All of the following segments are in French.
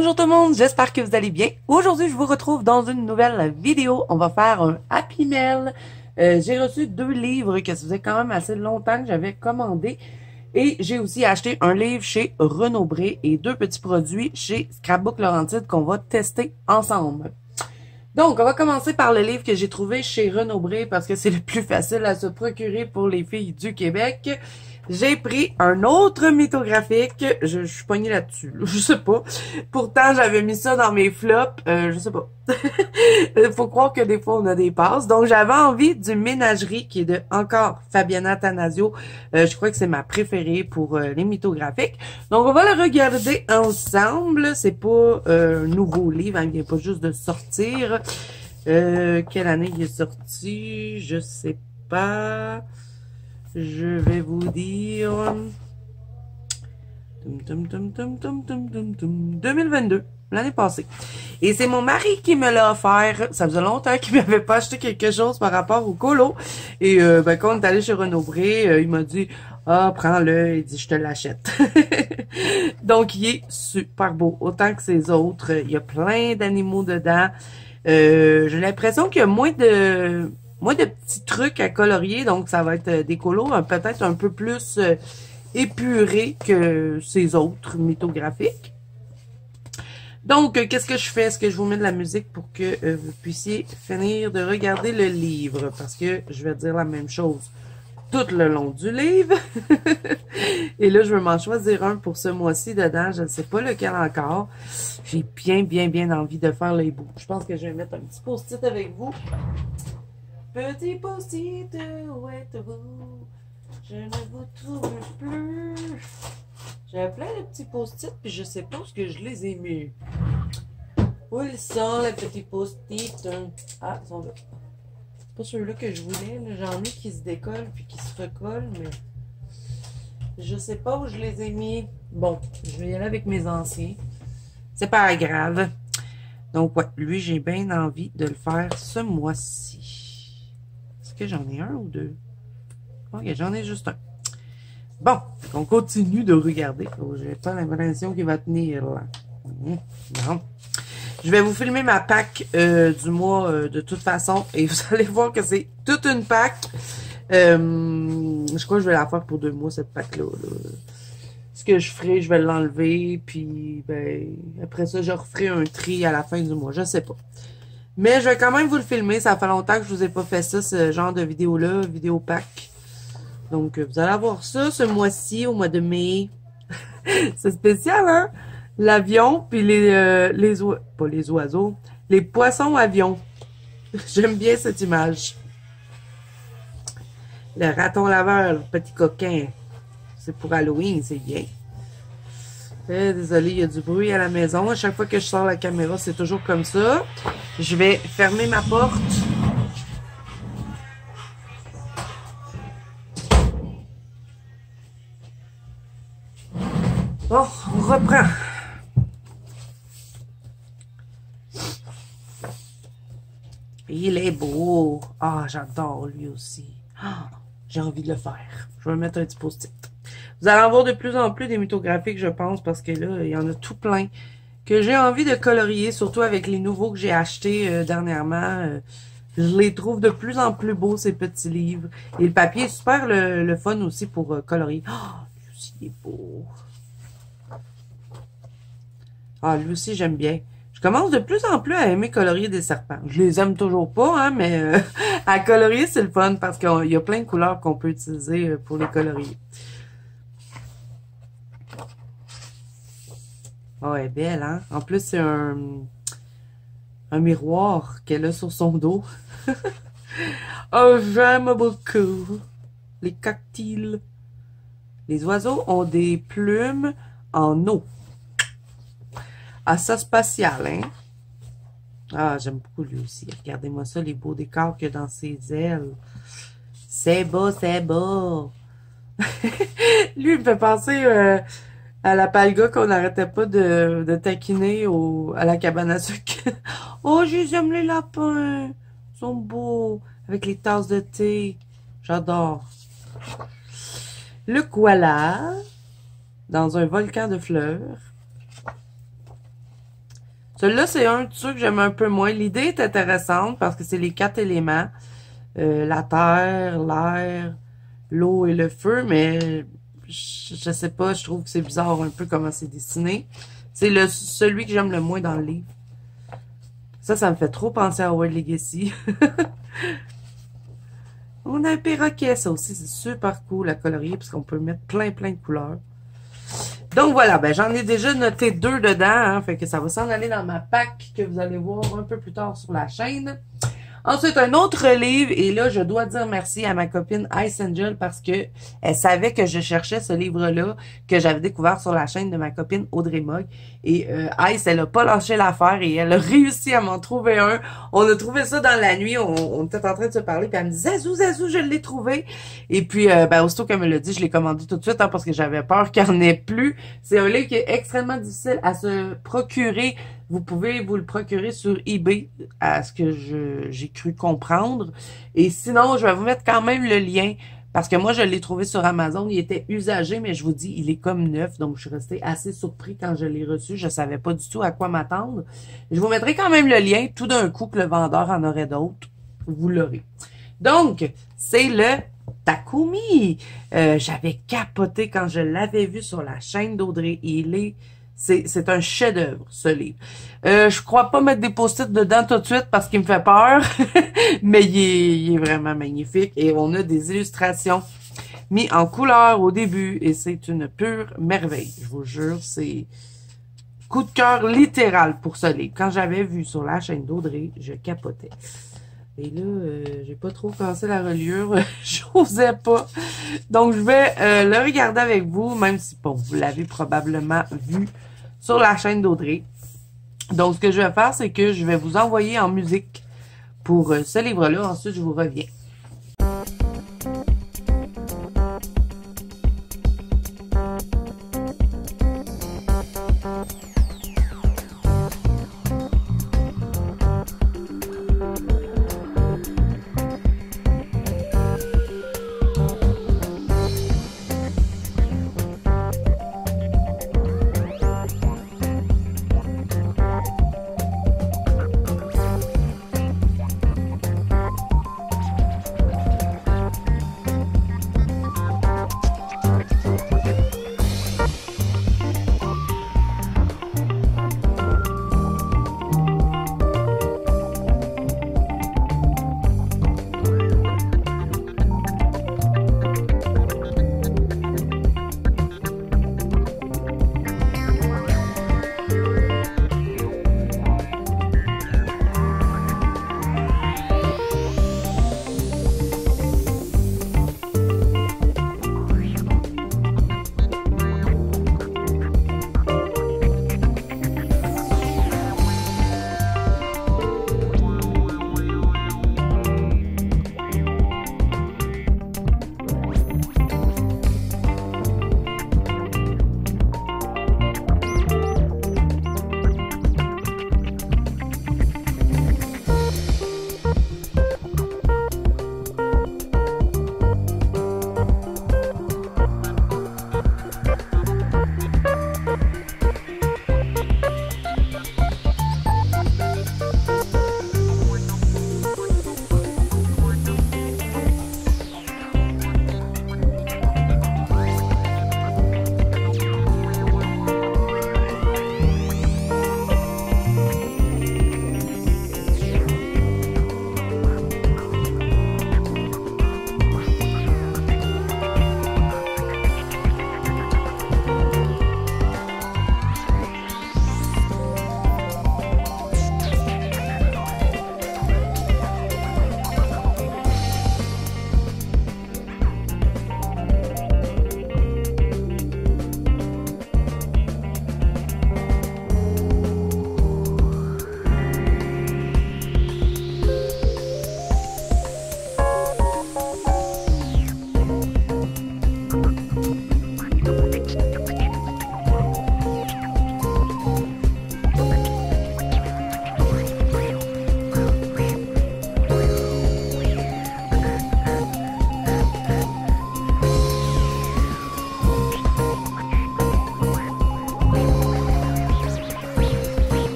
Bonjour tout le monde, j'espère que vous allez bien. Aujourd'hui, je vous retrouve dans une nouvelle vidéo. On va faire un Happy Mail. J'ai reçu 2 livres que ça faisait quand même assez longtemps que j'avais commandé. Et j'ai aussi acheté un livre chez Renaud-Bré et 2 petits produits chez Scrapbook Laurentide qu'on va tester ensemble. Donc, on va commencer par le livre que j'ai trouvé chez Renaud-Bré parce que c'est le plus facile à se procurer pour les filles du Québec. J'ai pris un autre mythographique. Je suis pognée là-dessus. Je sais pas. Pourtant, j'avais mis ça dans mes flops. Je sais pas. Il faut croire que des fois, on a des passes. Donc, j'avais envie du Ménagerie qui est de encore Fabiana Thanasio. Je crois que c'est ma préférée pour les mythographiques. Donc, on va le regarder ensemble. C'est pas un nouveau livre. Hein, il vient pas juste de sortir. Quelle année il est sorti? Je sais pas. Je vais vous dire 2022, l'année passée. Et c'est mon mari qui me l'a offert. Ça faisait longtemps qu'il m'avait pas acheté quelque chose par rapport au colo. Et quand on est allé chez Renaud-Bré, il m'a dit « Ah, prends-le. » Il dit « Je te l'achète. » Donc, il est super beau. Autant que ces autres. Il y a plein d'animaux dedans. J'ai l'impression qu'il y a moins de petits trucs à colorier, donc ça va être des colos peut-être un peu plus épurés que ces autres mythographiques. Donc, qu'est-ce que je fais? Est-ce que je vous mets de la musique pour que vous puissiez finir de regarder le livre? Parce que je vais dire la même chose tout le long du livre. Et là, je vais m'en choisir un pour ce mois-ci dedans. Je ne sais pas lequel encore. J'ai bien envie de faire les bouts. Je pense que je vais mettre un petit post-it avec vous. Petit post-it, où êtes-vous? Je ne vous trouve plus. J'avais plein de petits post-it, puis je sais pas où que je les ai mis. Où ils sont, les petits post-it? Ah, ils sont là. C'est pas ceux-là que je voulais. J'en ai qui se décollent, puis qui se recollent, mais je sais pas où je les ai mis. Bon, je vais y aller avec mes anciens. C'est pas grave. Donc, ouais, lui, j'ai bien envie de le faire ce mois-ci. Est-ce que j'en ai un ou deux? Ok, j'en ai juste un. Bon, on continue de regarder. Oh, j'ai pas l'impression qu'il va tenir là. Non. Je vais vous filmer ma pack du mois de toute façon. Et vous allez voir que c'est toute une pack. Je crois que je vais la faire pour 2 mois, cette pack-là. Ce que je ferai, je vais l'enlever. Puis, ben, après ça, je referai un tri à la fin du mois. Je sais pas. Mais je vais quand même vous le filmer. Ça fait longtemps que je vous ai pas fait ça, ce genre de vidéo-là, vidéo pack. Donc, vous allez avoir ça ce mois-ci, au mois de mai. C'est spécial, hein? L'avion, puis pas les oiseaux, les poissons avions. J'aime bien cette image. Le raton laveur, le petit coquin. C'est pour Halloween, c'est bien. Désolé, il y a du bruit à la maison. À chaque fois que je sors la caméra, c'est toujours comme ça. Je vais fermer ma porte. Bon, on reprend. Il est beau. Ah, j'adore lui aussi. Ah, j'ai envie de le faire. Je vais mettre un petit post-it. Vous allez en voir de plus en plus des mythographiques, je pense, parce que là, il y en a tout plein que j'ai envie de colorier, surtout avec les nouveaux que j'ai achetés dernièrement. Je les trouve de plus en plus beaux, ces petits livres. Et le papier est super le fun aussi pour colorier. Ah, lui aussi, il est beau. Ah, lui aussi, j'aime bien. Je commence de plus en plus à aimer colorier des serpents. Je les aime toujours pas, hein, mais à colorier, c'est le fun parce qu'il y a plein de couleurs qu'on peut utiliser pour les colorier. Oh, elle est belle, hein? En plus, c'est un miroir qu'elle a sur son dos. Oh, j'aime beaucoup les cocktails. Les oiseaux ont des plumes en eau. Ah, ça, spatial, hein? Ah, j'aime beaucoup lui aussi. Regardez-moi ça, les beaux décors qu'il y a dans ses ailes. C'est beau, c'est beau. Lui, il me fait penser à la palga qu'on n'arrêtait pas de taquiner à la cabane à sucre. Oh, j'aime les lapins. Ils sont beaux. Avec les tasses de thé. J'adore. Le koala. Dans un volcan de fleurs. Celui-là, c'est un de ceux que j'aime un peu moins. L'idée est intéressante parce que c'est les 4 éléments. La terre, l'air, l'eau et le feu, mais je sais pas, je trouve que c'est bizarre un peu comment c'est dessiné. C'est celui que j'aime le moins dans le livre. Ça me fait trop penser à World Legacy. On a un perroquet, ça aussi, c'est super cool à colorier parce qu'on peut mettre plein de couleurs. Donc voilà, ben j'en ai déjà noté 2 dedans, hein, fait que ça va s'en aller dans ma pack que vous allez voir un peu plus tard sur la chaîne. Ensuite, un autre livre, et là, je dois dire merci à ma copine Ice Angel parce que elle savait que je cherchais ce livre-là, que j'avais découvert sur la chaîne de ma copine Audrey Mogg. Et Ice, elle a pas lâché l'affaire et elle a réussi à m'en trouver un. On a trouvé ça dans la nuit, on était en train de se parler, puis elle me dit Zazou, je l'ai trouvé. Et puis, ben, aussitôt qu'elle me l'a dit, je l'ai commandé tout de suite, hein, parce que j'avais peur qu'il n'y en ait plus. C'est un livre qui est extrêmement difficile à se procurer. Vous pouvez vous le procurer sur eBay, à ce que j'ai cru comprendre. Et sinon, je vais vous mettre quand même le lien, parce que moi, je l'ai trouvé sur Amazon. Il était usagé, mais je vous dis, il est comme neuf. Donc, je suis restée assez surpris quand je l'ai reçu. Je savais pas du tout à quoi m'attendre. Je vous mettrai quand même le lien. Tout d'un coup, que le vendeur en aurait d'autres, vous l'aurez. Donc, c'est le Takumi. J'avais capoté quand je l'avais vu sur la chaîne d'Audrey. C'est un chef-d'œuvre, ce livre. Je crois pas mettre des post-it dedans tout de suite parce qu'il me fait peur, mais il est vraiment magnifique. Et on a des illustrations mises en couleur au début et c'est une pure merveille. Je vous jure, c'est coup de cœur littéral pour ce livre. Quand j'avais vu sur la chaîne d'Audrey, je capotais. Et là, j'ai pas trop cassé la reliure. J'osais pas. Donc, je vais le regarder avec vous, même si, bon, vous l'avez probablement vu sur la chaîne d'Audrey. Donc, ce que je vais faire, c'est que je vais vous envoyer en musique pour ce livre-là. Ensuite, je vous reviens.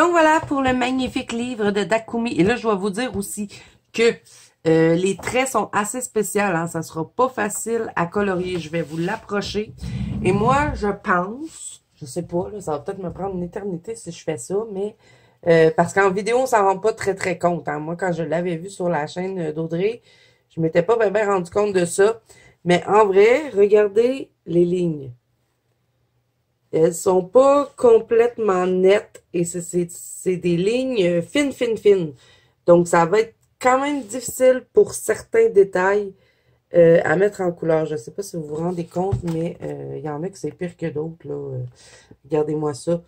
Donc voilà pour le magnifique livre de Dakumi. Et là, je dois vous dire aussi que les traits sont assez spéciaux. Hein? Ça sera pas facile à colorier. Je vais vous l'approcher. Et moi, je pense, je sais pas, là, ça va peut-être me prendre une éternité si je fais ça, mais parce qu'en vidéo, on s'en rend pas très compte. Hein? Moi, quand je l'avais vu sur la chaîne d'Audrey, je m'étais pas bien rendu compte de ça. Mais en vrai, regardez les lignes. Elles sont pas complètement nettes et c'est des lignes fines. Donc, ça va être quand même difficile pour certains détails à mettre en couleur. Je sais pas si vous vous rendez compte, mais il y en a que c'est pire que d'autres. Là. Regardez-moi ça.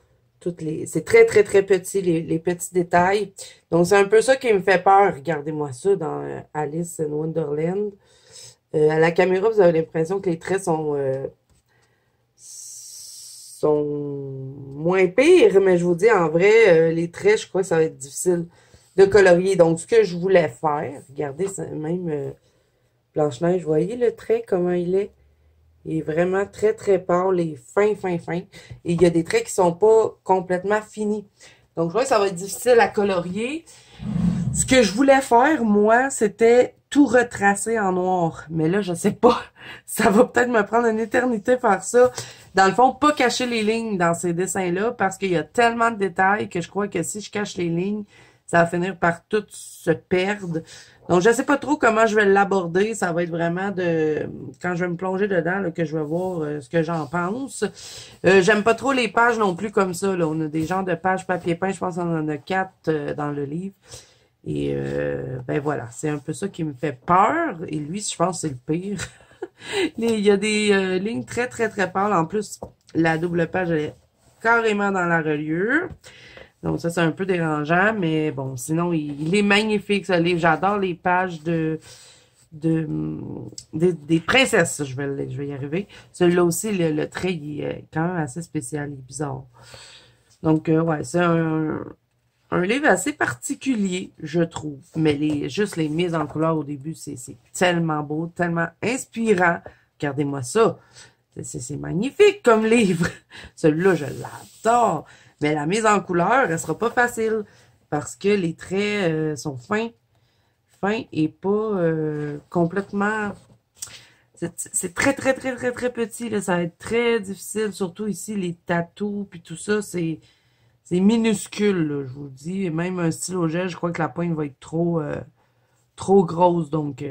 C'est très petit, les petits détails. Donc, c'est un peu ça qui me fait peur. Regardez-moi ça dans Alice in Wonderland. À la caméra, vous avez l'impression que les traits sont moins pires, mais je vous dis, en vrai, les traits, je crois que ça va être difficile de colorier. Donc, ce que je voulais faire, regardez, même Blanche-Neige, vous voyez le trait, comment il est? Il est vraiment très pâle et fin. Et il y a des traits qui sont pas complètement finis. Donc, je vois que ça va être difficile à colorier. Ce que je voulais faire, moi, c'était tout retracer en noir. Mais là, je sais pas. Ça va peut-être me prendre une éternité faire ça. Dans le fond, pas cacher les lignes dans ces dessins-là parce qu'il y a tellement de détails que je crois que si je cache les lignes, ça va finir par tout se perdre. Donc, je sais pas trop comment je vais l'aborder. Ça va être vraiment quand je vais me plonger dedans, là, que je vais voir ce que j'en pense. J'aime pas trop les pages non plus comme ça. Là. On a des genres de pages papier peint. Je pense qu'on en a 4 dans le livre. Et ben voilà, c'est un peu ça qui me fait peur. Et lui, je pense que c'est le pire. Il y a des lignes très pâles. En plus, la double page, elle est carrément dans la reliure. Donc ça, c'est un peu dérangeant, mais bon, sinon, il est magnifique, ce livre. J'adore les pages des princesses, je vais y arriver. Celui-là aussi, le trait, il est quand même assez spécial, il est bizarre. Donc, ouais, c'est un livre assez particulier, je trouve. Mais juste les mises en couleur au début, c'est tellement beau, tellement inspirant. Regardez-moi ça. C'est magnifique comme livre. Celui-là, je l'adore. Mais la mise en couleur, elle sera pas facile parce que les traits sont fins et pas complètement... C'est très petit, là. Ça va être très difficile, surtout ici, les tatous puis tout ça, c'est minuscule, là, je vous le dis. Et même un stylo gel, je crois que la poigne va être trop grosse, donc...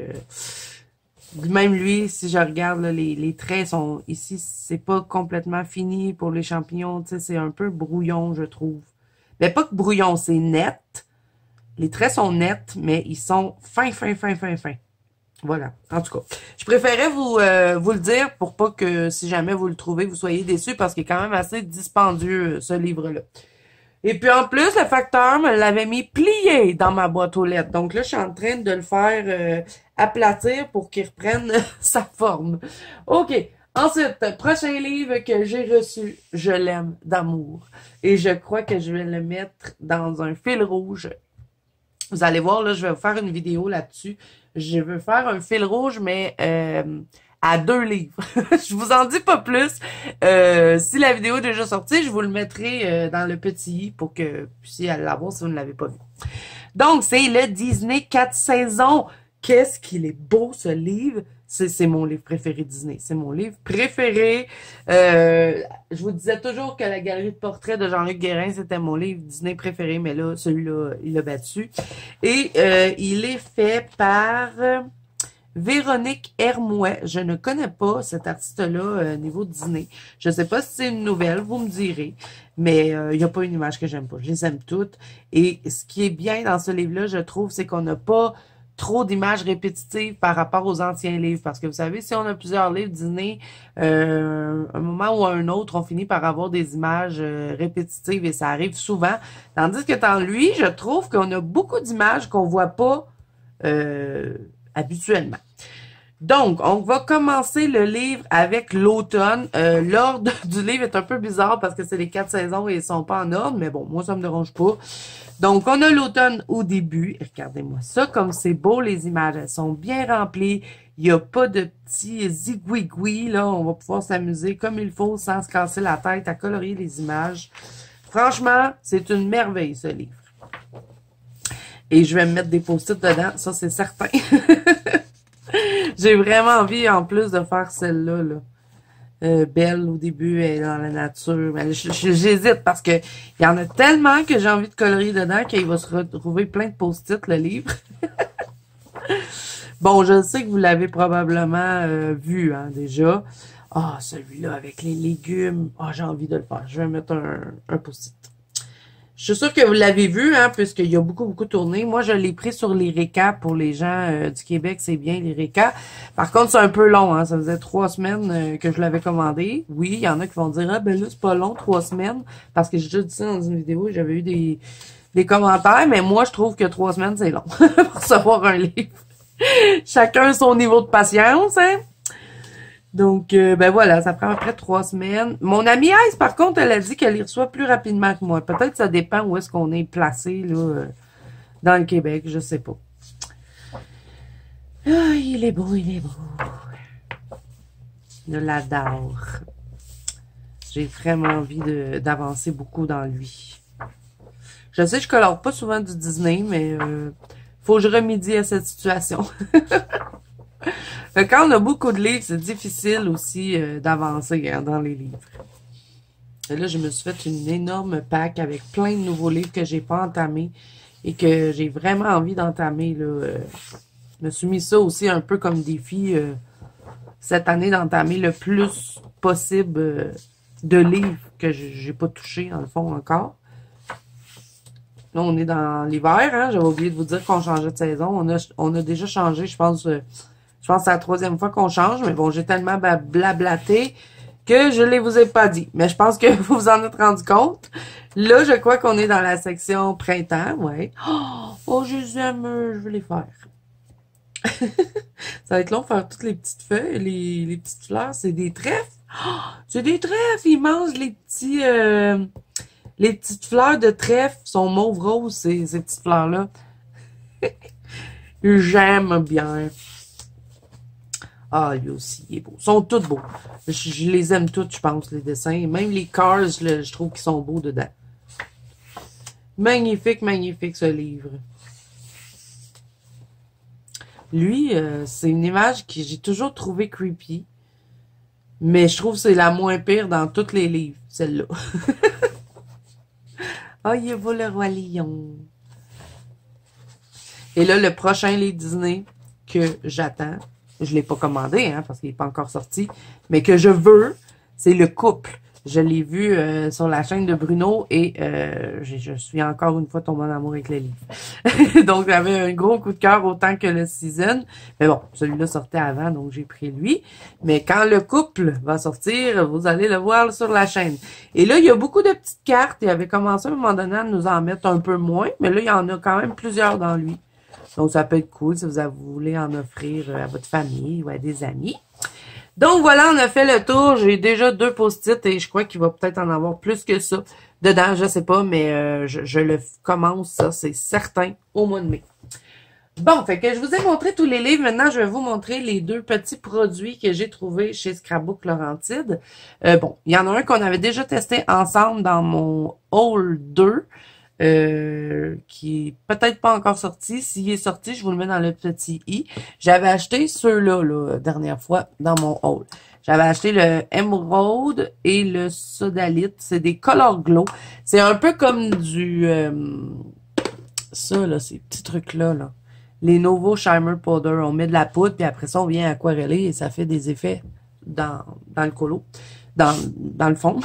même lui, si je regarde, là, les traits sont ici, c'est pas complètement fini pour les champignons, tu sais, c'est un peu brouillon, je trouve. Mais pas que brouillon, c'est net. Les traits sont nets, mais ils sont fins. Voilà, en tout cas. Je préférais vous le dire pour pas que, si jamais vous le trouvez, vous soyez déçus, parce qu'il est quand même assez dispendieux, ce livre-là. Et puis en plus, le facteur me l'avait mis plié dans ma boîte aux lettres. Donc là, je suis en train de le faire aplatir pour qu'il reprenne sa forme. OK. Ensuite, prochain livre que j'ai reçu, Je l'aime d'amour. Et je crois que je vais le mettre dans un fil rouge. Vous allez voir, là, je vais vous faire une vidéo là-dessus. Je veux faire un fil rouge, mais à 2 livres. Je vous en dis pas plus. Si la vidéo est déjà sortie, je vous le mettrai dans le petit i pour que vous puissiez l'avoir si vous ne l'avez pas vu. Donc, c'est le Disney 4 saisons. Qu'est-ce qu'il est beau, ce livre. C'est mon livre préféré Disney. C'est mon livre préféré. Je vous disais toujours que la galerie de portraits de Jean-Luc Guérin, c'était mon livre Disney préféré, mais là, celui-là, il l'a battu. Et il est fait par Véronique Hermouet. Je ne connais pas cet artiste-là niveau Disney. Je ne sais pas si c'est une nouvelle, vous me direz. Mais il n'y a pas une image que j'aime pas. Je les aime toutes. Et ce qui est bien dans ce livre-là, je trouve, c'est qu'on n'a pas trop d'images répétitives par rapport aux anciens livres. Parce que vous savez, si on a plusieurs livres Disney, un moment ou un autre, on finit par avoir des images répétitives et ça arrive souvent. Tandis que dans lui, je trouve qu'on a beaucoup d'images qu'on voit pas habituellement. Donc, on va commencer le livre avec l'automne. L'ordre du livre est un peu bizarre parce que c'est les 4 saisons et ils sont pas en ordre, mais bon, moi, ça me dérange pas. Donc, on a l'automne au début. Regardez-moi ça, comme c'est beau, les images. Elles sont bien remplies. Il n'y a pas de petits zigouigouis, là. On va pouvoir s'amuser comme il faut sans se casser la tête à colorier les images. Franchement, c'est une merveille, ce livre. Et je vais me mettre des post-it dedans, ça c'est certain. J'ai vraiment envie, en plus, de faire celle-là, là. Belle, au début, elle est dans la nature. Mais j'hésite parce que il y en a tellement que j'ai envie de colorer dedans qu'il va se retrouver plein de post-it, le livre. Bon, je sais que vous l'avez probablement vu, hein, déjà. Ah, celui-là avec les légumes. Ah, j'ai envie de le faire. Je vais mettre un post-it. Je suis sûre que vous l'avez vu, hein, puisqu'il y a beaucoup tourné. Moi, je l'ai pris sur les récaps pour les gens du Québec. C'est bien, les récaps. Par contre, c'est un peu long, hein. Ça faisait 3 semaines que je l'avais commandé. Oui, il y en a qui vont dire, ah, ben là, c'est pas long, 3 semaines. Parce que j'ai déjà dit ça dans une vidéo. J'avais eu des commentaires. Mais moi, je trouve que 3 semaines, c'est long pour recevoir un livre. Chacun son niveau de patience, hein. Donc, ben voilà, ça prend à peu près 3 semaines. Mon amie Ice, par contre, elle a dit qu'elle y reçoit plus rapidement que moi. Peut-être que ça dépend où est-ce qu'on est placé, là, dans le Québec, je sais pas. Ah, il est beau, il est beau. Je l'adore. J'ai vraiment envie d'avancer beaucoup dans lui. Je sais que je colore pas souvent du Disney, mais faut que je remédie à cette situation. Quand on a beaucoup de livres, c'est difficile aussi d'avancer, hein, dans les livres. Et là, je me suis fait une énorme pack avec plein de nouveaux livres que j'ai pas entamés et que j'ai vraiment envie d'entamer, là. Je me suis mis ça aussi un peu comme défi cette année d'entamer le plus possible de livres que j'ai pas touché, dans le fond, encore. Là, on est dans l'hiver, hein. J'avais oublié de vous dire qu'on changeait de saison. On a déjà changé, je pense que c'est la 3e fois qu'on change, mais bon, j'ai tellement blablaté que je ne vous ai pas dit. Mais je pense que vous vous en êtes rendu compte. Là, je crois qu'on est dans la section printemps, ouais. Oh, je les aime, je veux les faire. Ça va être long de faire toutes les petites feuilles, les petites fleurs. C'est des trèfles. Oh, c'est des trèfles, ils mangent les petites fleurs de trèfle. Sont mauve rose, ces petites fleurs-là. J'aime bien. Ah, lui aussi, il est beau. Ils sont tous beaux. Je les aime tous, je pense, les dessins. Même les Cars, je trouve qu'ils sont beaux dedans. Magnifique, magnifique, ce livre. Lui, c'est une image que j'ai toujours trouvé creepy. Mais je trouve que c'est la moins pire dans tous les livres, celle-là. Ah, il est beau, le Roi Lion. Et là, le prochain livre Disney que j'attends, je l'ai pas commandé, hein, parce qu'il n'est pas encore sorti, mais que je veux, c'est Le Couple. Je l'ai vu sur la chaîne de Bruno et je suis encore une fois tombée en amour avec le livre. Donc, j'avais un gros coup de cœur autant que le Season. Mais bon, celui-là sortait avant, donc j'ai pris lui. Mais quand Le Couple va sortir, vous allez le voir sur la chaîne. Et là, il y a beaucoup de petites cartes. Il avait commencé à un moment donné à nous en mettre un peu moins, mais là, il y en a quand même plusieurs dans lui. Donc, ça peut être cool si vous voulez en offrir à votre famille ou à des amis. Donc, voilà, on a fait le tour. J'ai déjà 2 post-it et je crois qu'il va peut-être en avoir plus que ça dedans. Je sais pas, mais je le commence, ça, c'est certain, au mois de mai. Bon, fait que je vous ai montré tous les livres. Maintenant, je vais vous montrer les 2 petits produits que j'ai trouvés chez Scrapbook Laurentide. Bon, il y en a un qu'on avait déjà testé ensemble dans mon haul 2. Qui est peut-être pas encore sorti. S'il est sorti, je vous le mets dans le petit i. J'avais acheté ceux-là, la dernière fois, dans mon haul. J'avais acheté le Emerald et le Sodalite. C'est des Color Glow. C'est un peu comme du... ça, là, ces petits trucs-là, là. Les Novo Shimmer Powder. On met de la poudre, puis après ça, on vient aquareller et ça fait des effets dans le colo. Dans le fond.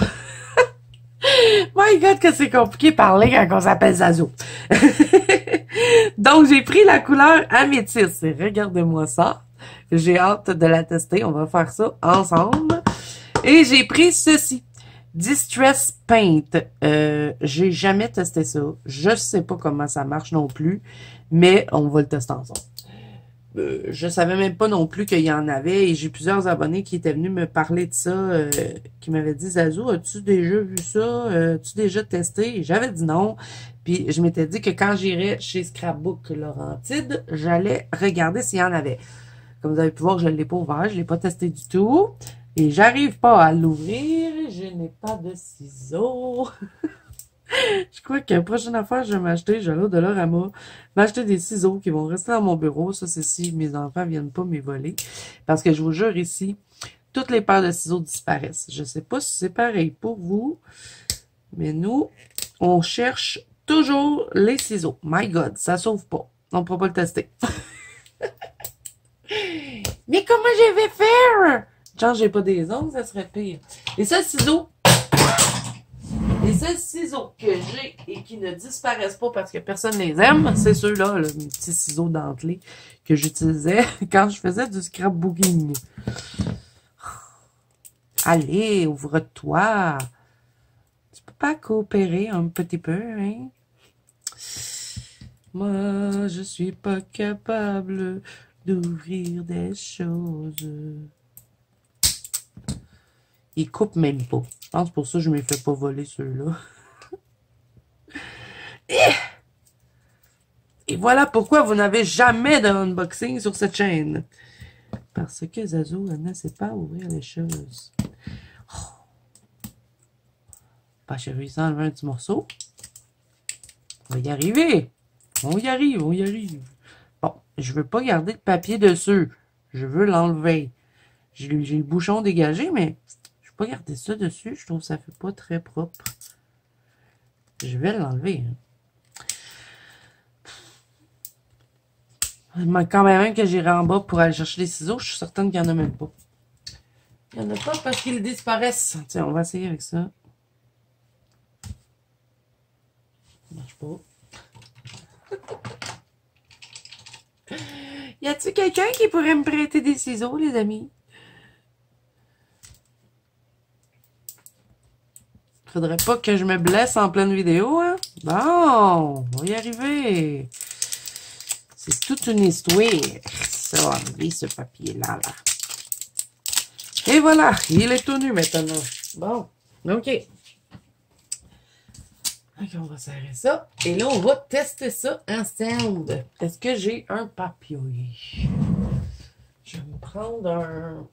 My God, que c'est compliqué de parler quand on s'appelle Zazo. Donc, j'ai pris la couleur améthyste. Regardez-moi ça. J'ai hâte de la tester. On va faire ça ensemble. Et j'ai pris ceci. Distress Paint. J'ai jamais testé ça. Je sais pas comment ça marche non plus. Mais on va le tester ensemble. Je savais même pas non plus qu'il y en avait et j'ai plusieurs abonnés qui étaient venus me parler de ça, qui m'avaient dit « Zazo, as-tu déjà vu ça? As-tu déjà testé? » Et j'avais dit non. Puis je m'étais dit que quand j'irais chez Scrapbook Laurentide, j'allais regarder s'il y en avait. Comme vous avez pu voir, je ne l'ai pas ouvert, je ne l'ai pas testé du tout. Et j'arrive pas à l'ouvrir, je n'ai pas de ciseaux. Je crois que la prochaine affaire, je vais m'acheter, je vais aller au Dollarama, m'acheter des ciseaux qui vont rester dans mon bureau. Ça, c'est si mes enfants viennent pas me voler. Parce que je vous jure, ici, toutes les paires de ciseaux disparaissent. Je sais pas si c'est pareil pour vous, mais nous, on cherche toujours les ciseaux. My God, ça sauve pas. On ne pourra pas le tester. Mais comment je vais faire? Genre, j'ai pas des ongles, ça serait pire. Les seuls ciseaux que j'ai et qui ne disparaissent pas parce que personne les aime, c'est ceux-là, là, mes petits ciseaux dentelés que j'utilisais quand je faisais du scrapbooking. Allez, ouvre-toi. Tu peux pas coopérer un petit peu, hein? Moi, je suis pas capable d'ouvrir des choses. Il coupe même pas. Je pense pour ça que je ne me fais pas voler ceux-là. Et voilà pourquoi vous n'avez jamais de unboxing sur cette chaîne. Parce que Zazo, elle ne sait pas ouvrir les choses. Oh. Pas j'ai réussi à enlever un petit morceau. On va y arriver. On y arrive, on y arrive. Bon, je veux pas garder de papier dessus. Je veux l'enlever. J'ai le bouchon dégagé, mais je veux pas garder ça dessus. Je trouve que ça fait pas très propre. Je vais l'enlever. Il manque quand même un que j'irai en bas pour aller chercher les ciseaux. Je suis certaine qu'il n'y en a même pas. Il n'y en a pas parce qu'ils disparaissent. Tiens, on va essayer avec ça. Ça marche pas. Y a-t-il quelqu'un qui pourrait me prêter des ciseaux, les amis? Faudrait pas que je me blesse en pleine vidéo, hein? Bon, on va y arriver. C'est toute une histoire. Ça, enlever ce papier-là, là. Et voilà, il est tout nu maintenant. Bon, OK. OK, on va serrer ça. Et là, on va tester ça ensemble. Est-ce que j'ai un papier? Je vais me prendre un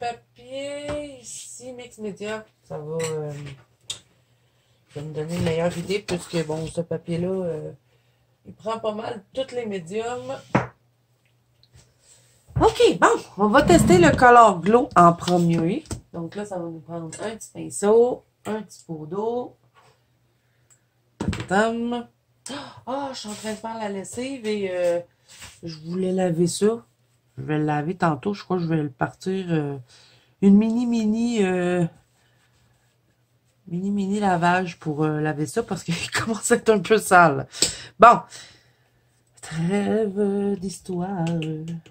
papier ici, Mix Media. Ça va, me donner une meilleure idée puisque, bon, ce papier-là, il prend pas mal tous les médiums. OK, bon, on va tester le Color Glow en premier. Donc là, ça va nous prendre un petit pinceau, un petit pot d'eau. Ah, je suis en train de faire la lessive et je voulais laver ça. Je vais le laver tantôt. Je crois que je vais le partir une mini lavage pour laver ça parce qu'il commence à être un peu sale. Bon, trêve d'histoire.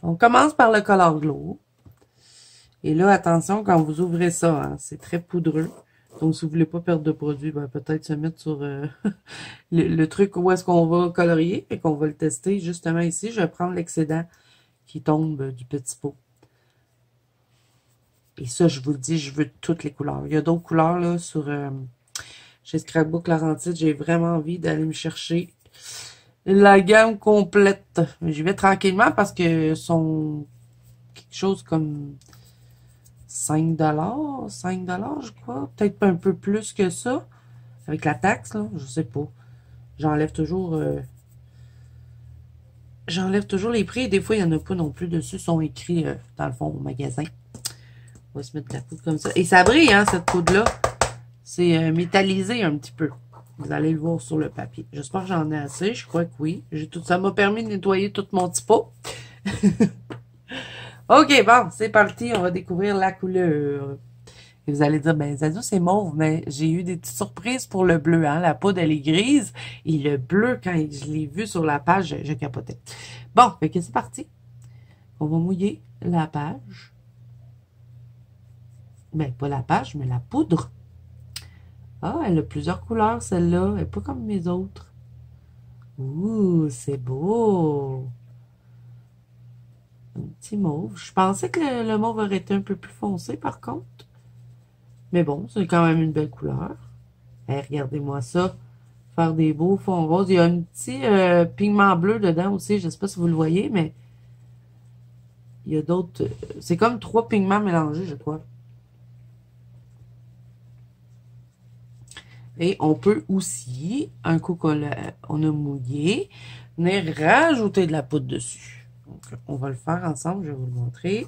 On commence par le Color Glow. Et là, attention, quand vous ouvrez ça, hein, c'est très poudreux. Donc, si vous voulez pas perdre de produit, ben, peut-être se mettre sur le truc où est-ce qu'on va colorier et qu'on va le tester. Justement ici, je vais prendre l'excédent qui tombe du petit pot. Et ça, je vous le dis, je veux toutes les couleurs. Il y a d'autres couleurs là sur chez Scrapbook Laurentide. J'ai vraiment envie d'aller me chercher la gamme complète. J'y vais tranquillement parce que sont quelque chose comme 5 $, je crois. Peut-être un peu plus que ça. Avec la taxe, là, je sais pas. J'enlève toujours les prix. Et des fois, il n'y en a pas non plus dessus. Ils sont écrits, dans le fond, au magasin. On va se mettre de la poudre comme ça. Et ça brille, hein, cette poudre-là. C'est métallisé un petit peu. Vous allez le voir sur le papier. J'espère que j'en ai assez. Je crois que oui. Ça m'a permis de nettoyer tout mon petit pot. OK, bon, c'est parti. On va découvrir la couleur. Et vous allez dire, ben, Zazo, c'est mauve, mais j'ai eu des petites surprises pour le bleu, hein. La poudre, elle est grise. Et le bleu, quand je l'ai vu sur la page, je capotais. Bon, fait que c'est parti. On va mouiller la page. Ben, pas la page, mais la poudre. Ah, elle a plusieurs couleurs, celle-là. Elle n'est pas comme mes autres. Ouh, c'est beau. Un petit mauve. Je pensais que le mauve aurait été un peu plus foncé, par contre. Mais bon, c'est quand même une belle couleur. Hey, regardez-moi ça. Faire des beaux fonds roses. Il y a un petit pigment bleu dedans aussi. Je ne sais pas si vous le voyez, mais il y a d'autres. C'est comme 3 pigments mélangés, je crois. Et on peut aussi, un coup qu'on a mouillé, venir rajouter de la poudre dessus. Donc, on va le faire ensemble, je vais vous le montrer.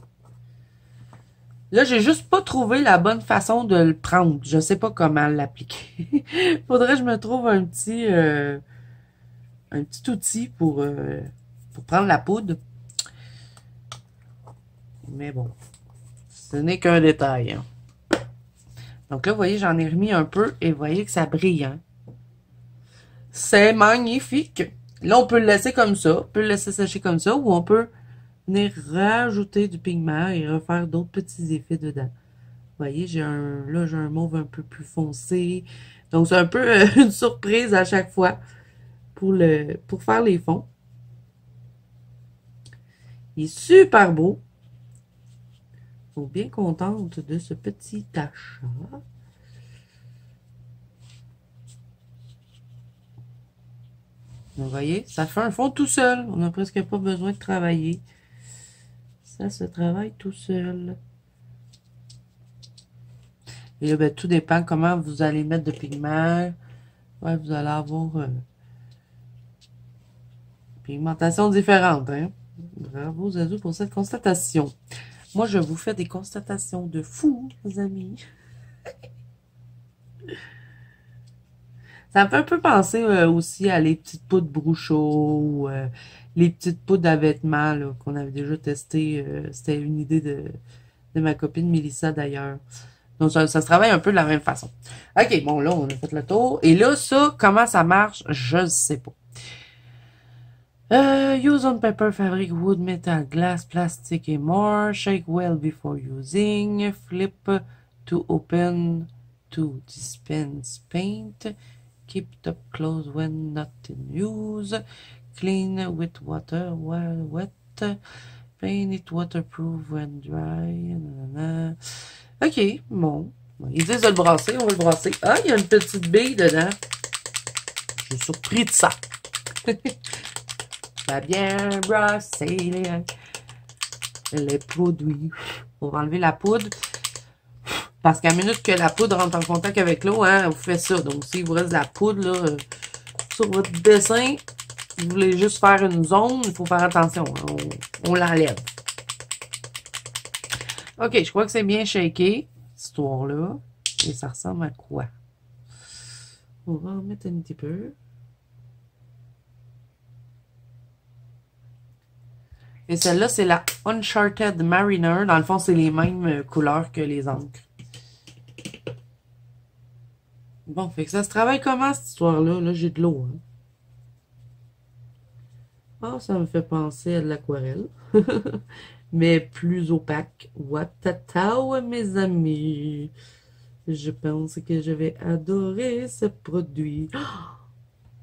Là, j'ai juste pas trouvé la bonne façon de le prendre. Je sais pas comment l'appliquer. Faudrait que je me trouve un petit outil pour prendre la poudre. Mais bon, ce n'est qu'un détail. Hein. Donc là, vous voyez, j'en ai remis un peu et vous voyez que ça brille. Hein? C'est magnifique. Là, on peut le laisser comme ça. On peut le laisser sécher comme ça ou on peut venir rajouter du pigment et refaire d'autres petits effets dedans. Vous voyez, j'ai un mauve un peu plus foncé. Donc, c'est un peu une surprise à chaque fois pour faire les fonds. Il est super beau. Je suis bien contente de ce petit achat. Vous voyez, ça fait un fond tout seul. On n'a presque pas besoin de travailler. Ça se travaille tout seul. Et là, ben, tout dépend comment vous allez mettre de pigment. Ouais, vous allez avoir une pigmentation différente. Hein? Bravo, Zazou, pour cette constatation. Moi, je vous fais des constatations de fou, les amis. Ça me fait un peu penser aussi à les petites poudres Brouchot, les petites poudres à vêtements qu'on avait déjà testées. C'était une idée de ma copine Mélissa d'ailleurs. Donc, ça se travaille un peu de la même façon. OK, bon, là, on a fait le tour. Et là, ça, comment ça marche, je ne sais pas. Use on paper, fabric, wood, metal, glass, plastic et more. Shake well before using. Flip to open to dispense paint. Keep top closed when not in use. Clean with water while wet. Paint it waterproof when dry. Nanana. OK, bon. Ils disent de le brasser, on va le brasser. Ah, il y a une petite bille dedans. Je suis surpris de ça. Va bien brasser les produits. On va enlever la poudre. Parce qu'à la minute que la poudre rentre en contact avec l'eau, hein, vous faites ça. Donc, s'il vous reste de la poudre là, sur votre dessin, vous voulez juste faire une zone, il faut faire attention. Hein, on l'enlève. OK, je crois que c'est bien shaké, cette histoire-là. Et ça ressemble à quoi? On va en mettre un petit peu. Et celle-là, c'est la Uncharted Mariner. Dans le fond, c'est les mêmes couleurs que les encres. Bon, fait que ça se travaille comment, cette histoire-là? Là, j'ai de l'eau. Hein? Ah, ça me fait penser à de l'aquarelle. Mais plus opaque. Watatao, mes amis. Je pense que je vais adorer ce produit. Oh,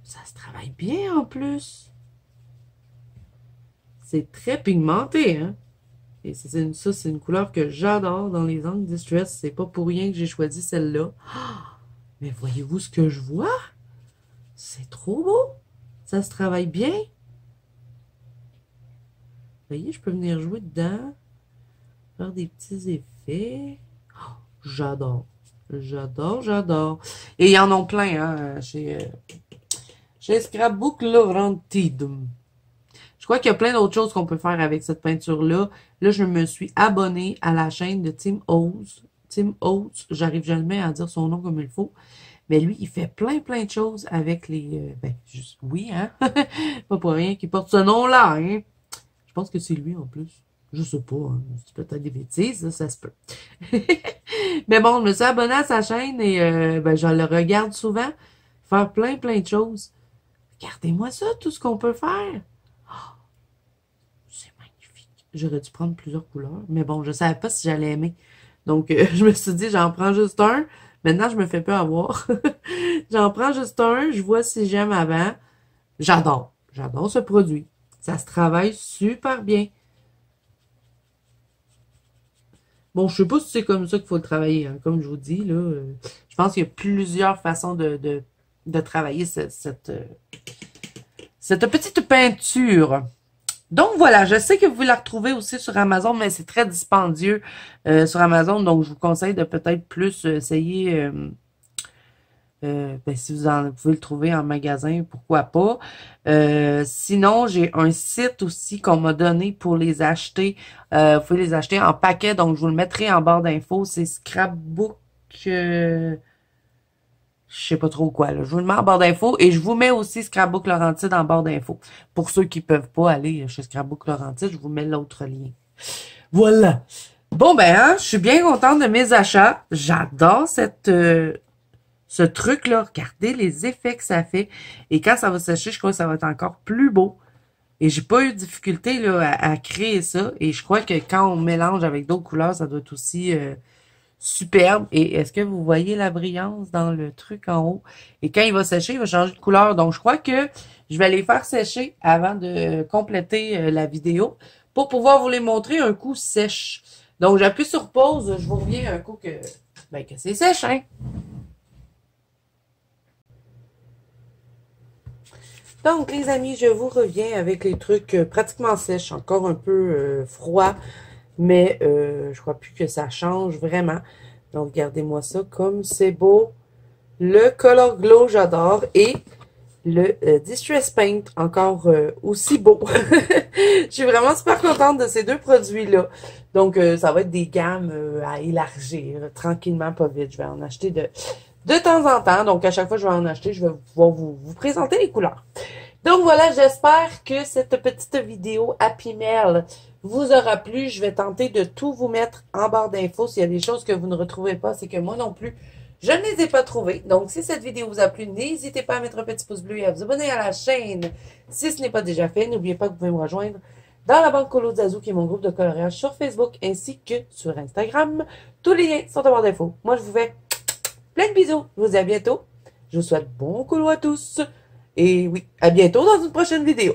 ça se travaille bien en plus. C'est très pigmenté, hein? Et ça, c'est une couleur que j'adore dans les encres Distress. C'est pas pour rien que j'ai choisi celle-là. Oh, mais voyez-vous ce que je vois? C'est trop beau. Ça se travaille bien. Vous voyez, je peux venir jouer dedans. Faire des petits effets. Oh, j'adore. J'adore, j'adore. Et il y en a plein, hein, chez Scrapbook Laurentide. Je crois qu'il y a plein d'autres choses qu'on peut faire avec cette peinture-là. Là, je me suis abonnée à la chaîne de Tim Oz. Tim Oz, j'arrive jamais à dire son nom comme il faut. Mais lui, il fait plein de choses avec les... oui, hein? Pas pour rien qu'il porte ce nom-là, hein? Je pense que c'est lui, en plus. Je sais pas, hein? C'est peut-être des bêtises, ça se peut. Mais bon, je me suis abonnée à sa chaîne et je le regarde souvent. Faire plein de choses. Regardez-moi ça, tout ce qu'on peut faire. C'est magnifique. J'aurais dû prendre plusieurs couleurs. Mais bon, je savais pas si j'allais aimer. Donc, je me suis dit, j'en prends juste un. Maintenant, je me fais pas avoir. J'en prends juste un. Je vois si j'aime avant. J'adore. J'adore ce produit. Ça se travaille super bien. Bon, je sais pas si c'est comme ça qu'il faut le travailler. Hein. Comme je vous dis, là, je pense qu'il y a plusieurs façons de travailler cette petite peinture. Donc voilà, je sais que vous la retrouvez aussi sur Amazon, mais c'est très dispendieux sur Amazon. Donc je vous conseille de peut-être plus essayer Ben, si vous pouvez le trouver en magasin, pourquoi pas. Sinon, j'ai un site aussi qu'on m'a donné pour les acheter. Vous pouvez les acheter en paquet, donc je vous le mettrai en barre d'infos. C'est Scrapbook. Je sais pas trop quoi, là. Je vous le mets en barre d'infos et je vous mets aussi Scrapbook Laurentide en barre d'infos. Pour ceux qui peuvent pas aller chez Scrapbook Laurentide, je vous mets l'autre lien. Voilà. Bon, ben, hein, je suis bien contente de mes achats. J'adore ce truc-là. Regardez les effets que ça fait. Et quand ça va sécher, je crois que ça va être encore plus beau. Et j'ai pas eu de difficulté là, à créer ça. Et je crois que quand on mélange avec d'autres couleurs, ça doit être aussi superbe. Et est-ce que vous voyez la brillance dans le truc en haut? Et quand il va sécher, il va changer de couleur. Donc, je crois que je vais les faire sécher avant de compléter la vidéo pour pouvoir vous les montrer un coup sèche. Donc, j'appuie sur pause. Je vous reviens un coup que c'est sèche, hein? Donc, les amis, je vous reviens avec les trucs pratiquement sèches, encore un peu froid, mais je crois plus que ça change vraiment. Donc, regardez-moi ça, comme c'est beau. Le Color Glow, j'adore. Et le Distress Paint, encore aussi beau. Je suis vraiment super contente de ces deux produits-là. Donc, ça va être des gammes à élargir, tranquillement, pas vite. Je vais en acheter de temps en temps. Donc, à chaque fois que je vais en acheter, je vais pouvoir vous présenter les couleurs. Donc voilà, j'espère que cette petite vidéo Happy Mail vous aura plu. Je vais tenter de tout vous mettre en barre d'infos. S'il y a des choses que vous ne retrouvez pas, c'est que moi non plus, je ne les ai pas trouvées. Donc si cette vidéo vous a plu, n'hésitez pas à mettre un petit pouce bleu et à vous abonner à la chaîne si ce n'est pas déjà fait. N'oubliez pas que vous pouvez me rejoindre dans la banque Colo Zazou, qui est mon groupe de coloriage sur Facebook ainsi que sur Instagram. Tous les liens sont en barre d'infos. Moi, je vous fais plein de bisous. Je vous dis à bientôt. Je vous souhaite bon colo à tous. Et oui, à bientôt dans une prochaine vidéo.